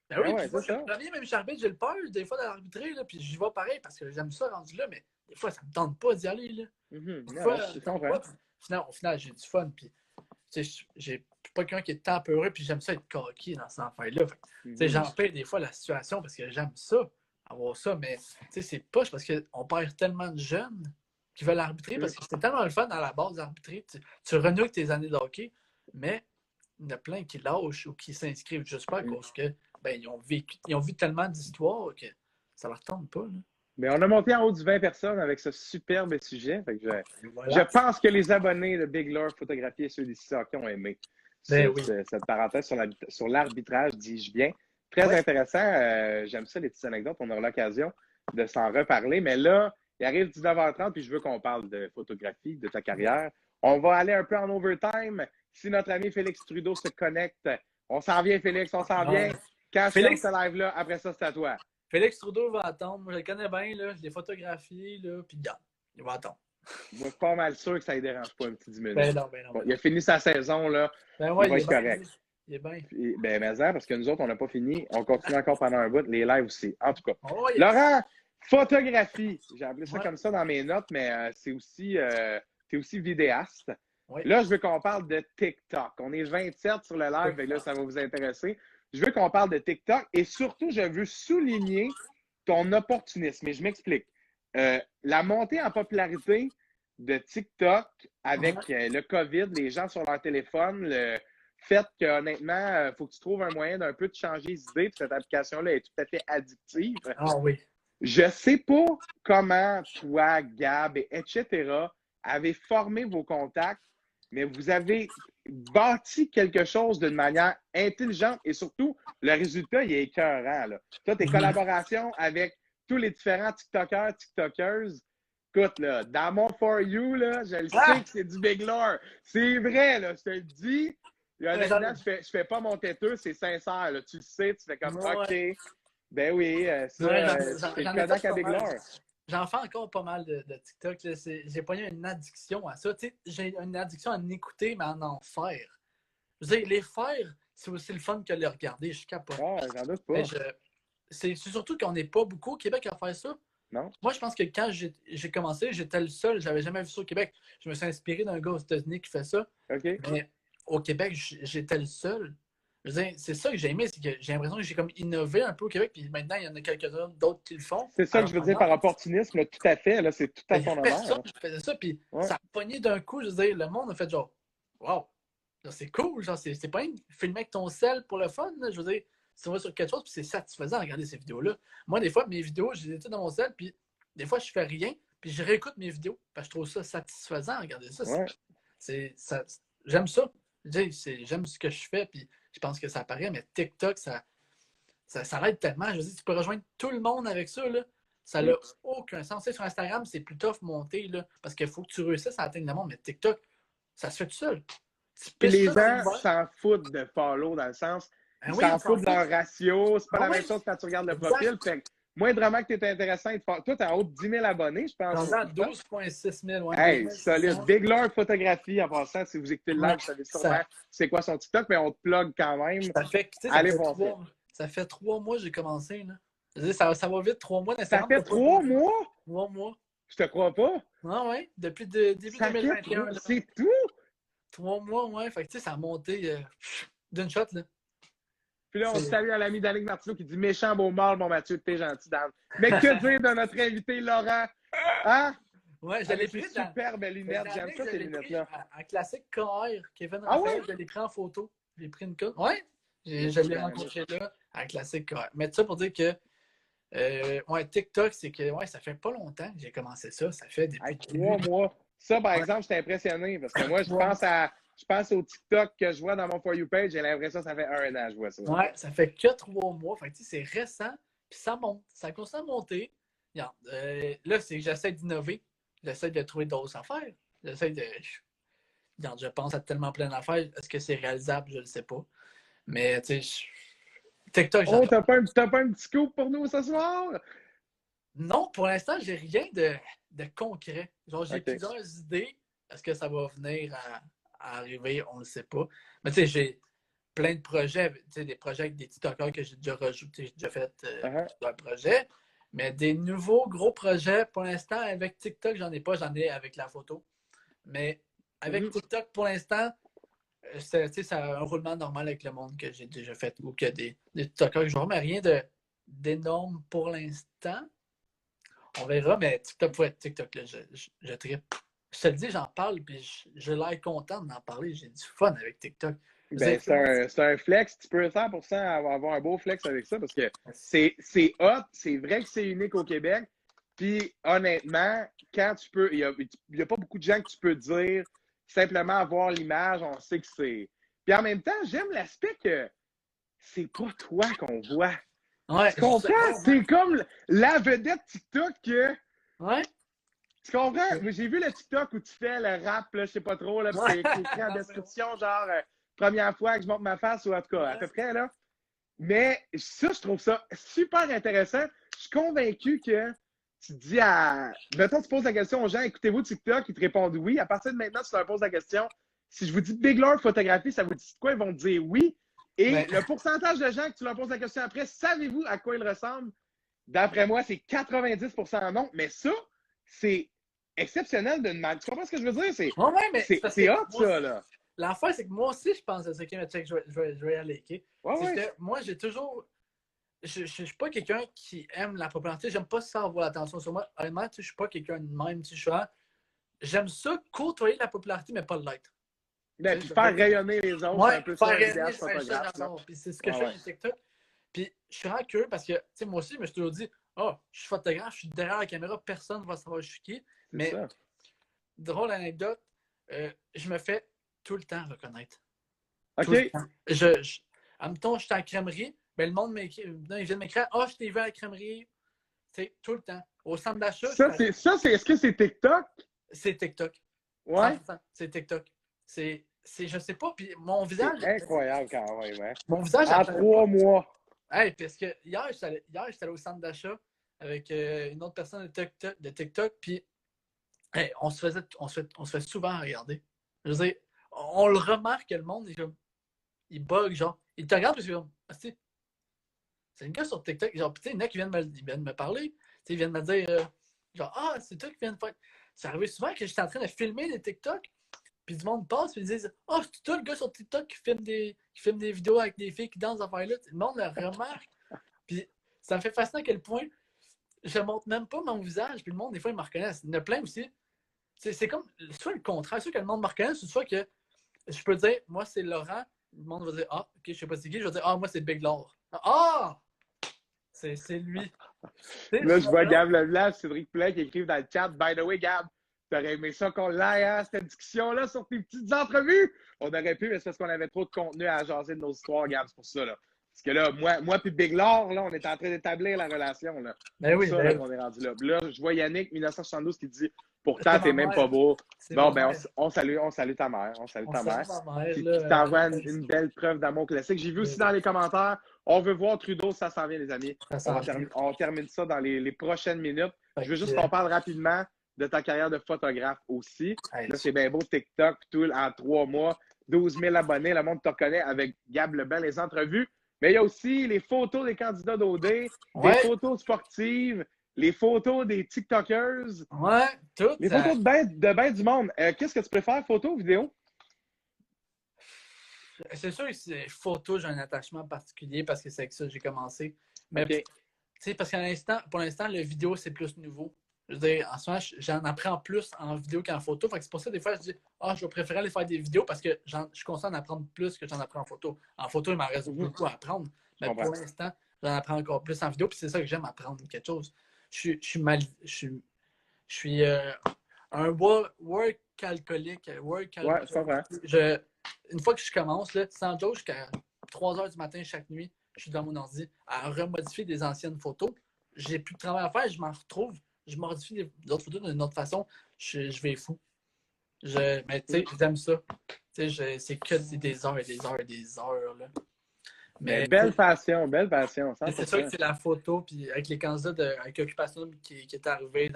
Ben oui, puis moi, le premier, même j'arbitre, j'ai le peur des fois de l'arbitrer, puis j'y vais pareil parce que j'aime ça rendu là, mais des fois, ça me tente pas d'y aller. Là. Des fois, au final, j'ai du fun, puis j'ai pas quelqu'un qui est tant peureux, puis j'aime ça être coquille dans cette affaire-là. J'en paye des fois la situation parce que j'aime ça, avoir ça, mais c'est poche parce qu'on perd tellement de jeunes qui veulent arbitrer parce que c'était tellement le fun à la base d'arbitrer. Tu renoues tes années de hockey, mais il y en a plein qui lâchent ou qui s'inscrivent juste pas à cause que ils ont vu tellement d'histoires que ça leur tente pas. Là. Mais on a monté en haut du 20 personnes avec ce superbe sujet. Fait que je pense que les abonnés de Big Lord Photographie et ceux d'ici hockey ont aimé cette parenthèse sur l'arbitrage, dis-je bien. Très intéressant. J'aime ça, les petites anecdotes. On aura l'occasion de s'en reparler. Mais là, il arrive 19h30 puis je veux qu'on parle de photographie, de ta carrière. On va aller un peu en overtime. Si notre ami Félix Trudeau se connecte, on s'en vient, Félix, on s'en vient. Quand Félix, ce live-là, après ça, c'est à toi. Félix Trudeau va attendre. Moi, je le connais bien, là. Je l'ai photographié, là, puis il va attendre. Moi, je suis pas mal sûr que ça ne dérange pas un petit 10 minutes. Ben non, ben non. Bon, il a fini sa saison, là. Ben ouais, Il va il est être bien. correct. Il est bien. Puis, ben, mais ça, parce que nous autres, on n'a pas fini. On continue encore pendant un bout. Les lives aussi. En tout cas. Oh, yes. Laurent, photographie. J'ai appelé ça Ouais. comme ça dans mes notes, mais c'est aussi, t'es aussi vidéaste. Ouais. Là, je veux qu'on parle de TikTok. On est 27 sur le live, et là, ça va vous intéresser. Je veux qu'on parle de TikTok et surtout, je veux souligner ton opportunisme. Et je m'explique. La montée en popularité de TikTok avec le COVID, les gens sur leur téléphone, le fait qu'honnêtement, il faut que tu trouves un moyen d'un peu de changer les idées, puis cette application-là est tout à fait addictive. Ah oui. Je sais pas comment toi, Gab, etc., avez formé vos contacts, mais vous avez bâti quelque chose d'une manière intelligente et surtout, le résultat, il est écœurant. Là. Toi, tes collaborations avec tous les différents TikTokers, TikTokeuses, écoute, là, dans mon For You, là, je le sais que c'est du big lore. C'est vrai, là, je te le dis. Honnêtement, je fais pas mon têteux, c'est sincère. Là. Tu le sais, tu fais comme OK. Ben oui, ça, c'est le Kodak à big lore. J'en fais encore pas mal de TikTok. J'ai pas eu une addiction à ça. Tu sais, j'ai une addiction à en écouter, mais à en faire. Je veux dire, les faire, c'est aussi le fun que les regarder. Je suis capable. Ah, j'en doute pas. C'est surtout qu'on n'est pas beaucoup au Québec à faire ça. Non. Moi, je pense que quand j'ai commencé, j'étais le seul. J'avais jamais vu ça au Québec. Je me suis inspiré d'un gars aux États-Unis qui fait ça. Okay. Mais au Québec, j'étais le seul. Je veux dire, c'est ça que j'ai aimé, c'est que j'ai l'impression que j'ai comme innové un peu au Québec, puis maintenant, il y en a quelques-uns d'autres qui le font. C'est ça que je veux dire par opportunisme, là, tout à fait. Là, c'est tout à ton honneur. Je faisais ça, puis ça a pogné d'un coup. Je veux dire, le monde a fait genre, wow, c'est cool, genre, c'est pas une filmer avec ton sel pour le fun. Là. Je veux dire, si on va sur quelque chose, puis c'est satisfaisant de regarder ces vidéos-là. Moi, des fois, mes vidéos, je les ai toutes dans mon sel, puis des fois, je fais rien, puis je réécoute mes vidéos, parce que je trouve ça satisfaisant de regarder ça. J'aime ça. J'aime ce que je fais, puis je pense que ça apparaît, mais TikTok, ça l'aide tellement. Je veux dire, tu peux rejoindre tout le monde avec ça. Là. Ça n'a aucun sens. Tu sais, sur Instagram, c'est plus tough monter, là, parce qu'il faut que tu réussisses à atteindre le monde, mais TikTok, ça se fait tout seul. Puis les gens s'en foutent de follow dans le sens, ils s'en foutent de leur ratio. C'est pas la même chose quand tu regardes le profil. Fait que, moindrement que tu es intéressant, toi, tu es en haut de 10 000 abonnés, je pense. 12,6 000. Ouais, hey, solide. Big Lord Photographie, en passant, si vous écoutez le live, vous savez sûrement c'est quoi son TikTok, mais on te plug quand même. Allez voir ça. Ça fait 3 mois que j'ai commencé. Là. Je veux dire, ça va vite, 3 mois Ça d'Instagram. fait 3 mois? 3 mois. Je te crois pas. Ah ouais, depuis début 2021. C'est tout? 3 mois, ouais. Fait que tu sais, ça a monté d'une shot, là. Puis là, on salue à l'ami d'Annick Martineau qui dit « Méchant beau mâle, mon Mathieu, t'es gentil, Dan. » Mais que dire de notre invité Laurent? Hein? Ouais, j'allais pris superbe lunettes. J'aime ça, ces lunettes-là. Un classique KR, Kevin Raphaël, je l'ai pris en photo. J'ai pris une cote. Ouais, je l'ai rencontré là, un classique KR. Mais ça pour dire que TikTok, c'est que ça fait pas longtemps que j'ai commencé ça. Ça fait depuis 3 mois. Ça, par exemple, j'étais impressionné parce que moi, je pense au TikTok que je vois dans mon For You page, j'ai l'impression que ça fait 1 an que je vois ça. Ouais, ça fait que 3 mois. Fait que c'est récent, puis ça monte. Ça continue à monter. Regarde, là, c'est que j'essaie d'innover. J'essaie de trouver d'autres affaires. J'essaie de. Regarde, je pense à tellement plein d'affaires. Est-ce que c'est réalisable? Je ne le sais pas. Mais, tu sais, TikTok, oh, t'as pas un petit coup pour nous ce soir? Non, pour l'instant, j'ai rien de concret. Genre, j'ai plusieurs idées. Est-ce que ça va venir à arriver? On ne le sait pas. Mais tu sais, j'ai plein de projets. Tu sais, des projets avec des TikTokers que j'ai déjà rajoutés. J'ai déjà fait un projet. Mais des nouveaux gros projets, pour l'instant, avec TikTok, j'en ai pas. J'en ai avec la photo. Mais avec TikTok, pour l'instant, c'est un roulement normal avec le monde que j'ai déjà fait ou que des TikTokers que je vois, mais rien d'énorme pour l'instant. On verra, mais TikTok pour être TikTok, là, je trippe. Je te le dis, j'en parle, puis j'ai l'air content d'en parler. J'ai du fun avec TikTok. Ben, c'est un flex. Tu peux 100% avoir un beau flex avec ça parce que c'est hot. C'est vrai que c'est unique au Québec. Puis, honnêtement, quand tu peux, il n'y a pas beaucoup de gens que tu peux dire simplement avoir l'image, on sait que c'est. Puis en même temps, j'aime l'aspect que c'est pas toi qu'on voit. Ouais, tu comprends? C'est comme la vedette TikTok que. Ouais. Tu comprends? J'ai vu le TikTok où tu fais le rap, là, je sais pas trop, là, puis c'est écrit en description, genre première fois que je monte ma face, ou en tout cas, à peu près, là. Mais ça, je trouve ça super intéressant. Je suis convaincu que tu dis à. Mettons, tu poses la question aux gens, écoutez-vous TikTok, ils te répondent oui. À partir de maintenant, tu leur poses la question. Si je vous dis Big Lord photographie, ça vous dit quoi? Ils vont te dire oui. Et Ben, le pourcentage de gens que tu leur poses la question après, savez-vous à quoi ils ressemblent? D'après moi, c'est 90% non. Mais ça, c'est exceptionnel d'une manière. Tu comprends ce que je veux dire? ouais, mais C'est hot, ça, là. l'affaire, c'est que moi aussi, je pense à ça. OK, mais check, je vais y aller, OK? Ouais, C'est ouais. que moi, j'ai toujours... Je suis pas quelqu'un qui aime la popularité. J'aime pas ça avoir l'attention sur moi. Honnêtement, je suis pas quelqu'un de même. J'aime ça côtoyer la popularité, mais pas l'être. Ben, puis faire rayonner les autres, c'est un peu ça, l'idéal photographe. Puis c'est ce que je fais sur TikTok. Puis je suis vraiment curieux parce que, tu sais, moi aussi, je me suis toujours dit, je suis photographe, je suis derrière la caméra, personne ne va savoir je suis qui. Mais, ça. drôle anecdote, je me fais tout le temps reconnaître. OK. Tout le temps. Admettons, je suis à la crèmerie, ben, le monde m'écrit, il vient de m'écrire, je t'ai vu à la crèmerie. Tu sais, tout le temps. Au centre d'achat. Est-ce que c'est TikTok? C'est TikTok. Ouais. 100%, c'est TikTok. Je sais pas, puis mon visage. C'est incroyable quand même, hein? Mon visage. En 3 mois. Hey, parce que hier, j'étais allé au centre d'achat avec une autre personne de TikTok, puis hey, on se fait souvent regarder. Je veux dire, on le remarque que le monde, il bug, genre. Il te regarde, parce que c'est une gars sur TikTok, genre, tu sais, il y en a qui viennent me parler, tu sais, ils viennent me dire, genre, c'est toi qui viens de faire. C'est arrivé souvent que j'étais en train de filmer des TikTok, puis du monde passe, puis ils disent, c'est toi le gars sur TikTok qui filme des vidéos avec des filles qui dansent dans affaires-là. Le monde le remarque. Puis ça me fait fasciner à quel point je montre même pas mon visage, puis le monde, des fois, ils me reconnaissent. Il y en a plein aussi. C'est comme, soit le contraire, soit que le monde me reconnaisse, ou soit que je peux dire, moi, c'est Laurent, le monde va dire, ok, je sais pas c'est qui, je vais dire, moi, c'est Big Lord. C'est lui. Là, je vois Gab Leblanc, Cédric Poulin qui écrivent dans le chat. By the way, Gab, t'aurais aimé ça qu'on l'aille, hein, cette discussion-là sur tes petites entrevues? On aurait pu, mais c'est parce qu'on avait trop de contenu à jaser de nos histoires, Gab, c'est pour ça, là. Parce que là, moi puis Big Lord, là, on est en train d'établir la relation, là. Ben oui, c'est ça, là, qu'on est rendu là. Là, je vois Yannick, 1972, qui dit « Pourtant, t'es même pas beau. » Bon, ben, on salue ta mère. On salue ta mère. Qui t'envoie une belle preuve d'amour classique. J'ai vu aussi dans les commentaires, on veut voir Trudeau, ça s'en vient, les amis. On termine ça dans les prochaines minutes. Je veux juste qu'on parle rapidement de ta carrière de photographe aussi. Là, c'est bien beau, TikTok, tout, en 3 mois, 12 000 abonnés, le monde te reconnaît avec Gab Leblanc, les entrevues. Mais il y a aussi les photos des candidats d'OD, des photos sportives, les photos des TikTokers. Ouais, tout. Les photos de ben du monde. Qu'est-ce que tu préfères, photo ou vidéo? C'est sûr que c'est photo, j'ai un attachement particulier parce que c'est avec ça que j'ai commencé. Mais parce que pour l'instant, le vidéo, c'est plus nouveau. Je veux dire, en ce moment, j'en apprends plus en vidéo qu'en photo. Fait que c'est pour ça, des fois, je dis, je vais préférer aller faire des vidéos parce que je suis conscient d'en apprendre plus que j'en apprends en photo. En photo, il m'en reste beaucoup à apprendre. Mais pour l'instant, j'en apprends encore plus en vidéo. Puis c'est ça que j'aime apprendre quelque chose. Je suis un work alcoolique. Ouais, je comprends. Une fois que je commence, là, sans joke, jusqu'à 3 h du matin chaque nuit, je suis dans mon ordi à remodifier des anciennes photos. J'ai plus de travail à faire, je m'en retrouve. Je modifie d'autres photos d'une autre façon. Je vais fou. Mais tu sais, j'aime ça. C'est que des heures et des heures et des heures. Là. Mais belle passion. C'est sûr que c'est la photo, puis avec les candidats avec Occupation qui est arrivé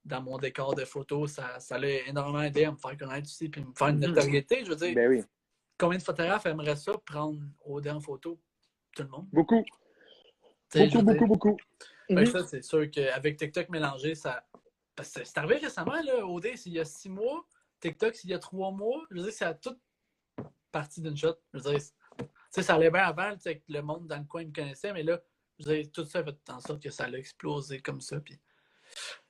dans mon décor de photos, ça l'a énormément aidé à me faire connaître aussi, puis me faire une notoriété. Je veux dire, combien de photographes aimeraient ça, prendre OD en photo? Tout le monde. Beaucoup. Beaucoup. Ça, c'est sûr qu'avec TikTok mélangé, parce que c'est arrivé récemment, là, OD, il y a 6 mois, TikTok, il y a 3 mois. Je veux dire, c'est à toute partie d'une shot. Je veux dire, ça allait bien avant, le monde dans le coin me connaissait, mais là, je veux dire, tout ça fait en sorte que ça a explosé comme ça. Puis,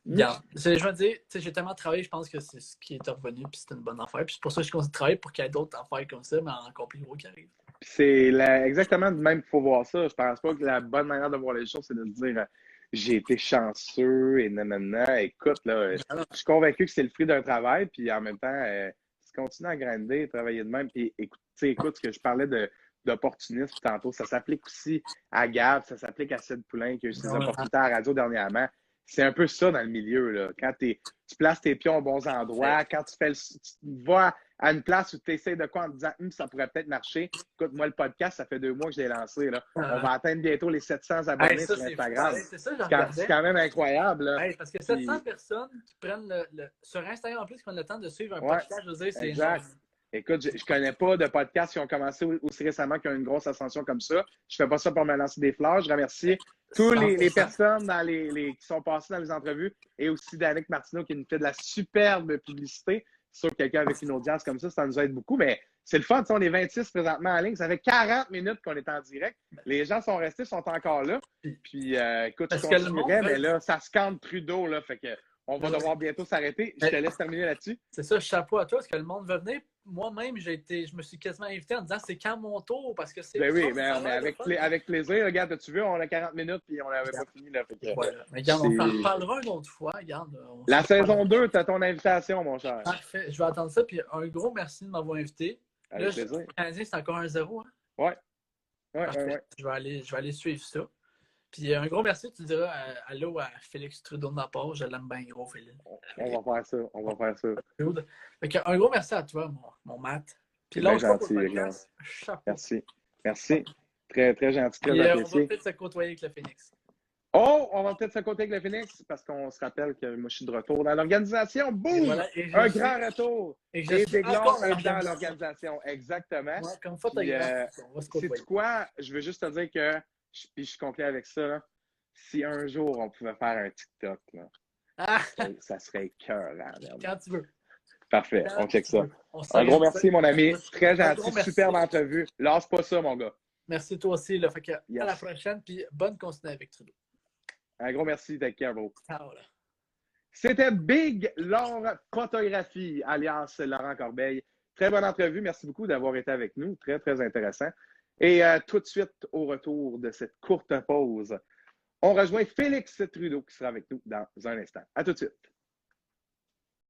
je veux dire, j'ai tellement travaillé, je pense que c'est ce qui est revenu, puis c'est une bonne affaire. Puis c'est pour ça que je continue de travailler pour qu'il y ait d'autres affaires comme ça, mais encore plus gros qui arrivent. C'est exactement de même qu'il faut voir ça. Je pense pas que la bonne manière de voir les choses, c'est de se dire j'ai été chanceux et nanana. Écoute, là, je suis convaincu que c'est le fruit d'un travail, puis en même temps, tu continues à grinder, travailler de même, puis écoute ce que je parlais d'opportunisme tantôt, ça s'applique aussi à Gab, ça s'applique à Cédric Poulin qui a eu ses opportunités à la radio dernièrement. C'est un peu ça dans le milieu, là. Quand tu tu places tes pions aux bons endroits. Quand tu vas à une place où tu essaies de quoi en te disant ça pourrait peut-être marcher. Écoute, moi, le podcast, ça fait 2 mois que je l'ai lancé. Là. On va atteindre bientôt les 700 abonnés Hey, ça, sur c'est Instagram. fou. C'est ça, je C'est regardais. quand même incroyable. Là. Hey, parce que 700 personnes qui prennent sur Instagram en plus, qui prennent le temps de suivre un Ouais, podcast, je veux dire, c'est exact. énorme. Écoute, je connais pas de podcasts qui ont commencé aussi récemment, qui ont une grosse ascension comme ça. Je fais pas ça pour me lancer des fleurs. Je remercie tous les 100%. personnes qui sont passées dans les entrevues et aussi Danick Martineau qui nous fait de la superbe publicité. C'est sûr que quelqu'un avec une audience comme ça nous aide beaucoup, mais c'est le fun. On est 26 présentement en ligne. Ça fait 40 minutes qu'on est en direct. Les gens sont restés, sont encore là. Puis, écoute, je continuerai, mais là, ça scande Trudeau, là, fait que on va devoir bientôt s'arrêter. Je te laisse terminer là-dessus. C'est ça, chapeau à toi, parce que le monde veut venir. Moi-même, je me suis quasiment invité en disant c'est quand mon tour, parce que c'est. Ben oui, mais avec plaisir. Regarde, tu veux, on a 40 minutes puis on n'avait pas fini. Là, fait que, voilà. Mais regarde, on en reparlera une autre fois. Regarde, la saison 2, tu as ton invitation, mon cher. Parfait, je vais attendre ça. Puis un gros merci de m'avoir invité. Avec Là, plaisir. le Canadien, c'est encore 1-0. Hein? Ouais. Je vais aller suivre ça. Puis un gros merci, tu diras allô à Félix Trudeau de ma part. Je l'aime bien gros, Félix. On va faire ça. Fait que, un gros merci à toi, mon Matt. Puis bien l'autre fois pour gentil, le podcast, chapeau. Merci. Très, très gentil, très Puis, on va apprécié. peut-être se côtoyer avec le Phoenix. Oh, on va peut-être se côté avec le Phoenix parce qu'on se rappelle que moi, je suis de retour dans l'organisation. Boum! Voilà, Un grand retour. Et Et Béglon est dans l'organisation. l'organisation. Exactement. Ouais, comme photographe, on va se côtoyer. C'est quoi? Je veux juste te dire que, puis je conclue avec ça, là, si un jour on pouvait faire un TikTok, là, Ah, ça serait écœurant. quand tu veux. Parfait, Quand on check tu ça. veux. On Un s'organise gros merci, ça. mon ami. Très Un gentil, gros merci. superbe entrevue. Lâche pas ça, mon gars. Merci toi aussi. Là. Fait que, Yes. à la prochaine, puis bonne continuation avec Trudeau. Un gros merci, take care, bro. Ciao, là. C'était Big Laure Photographie, alias Laurent Corbeil. Très bonne entrevue. Merci beaucoup d'avoir été avec nous. Très, très intéressant. Et tout de suite, au retour de cette courte pause, on rejoint Félix Trudeau qui sera avec nous dans un instant. À tout de suite.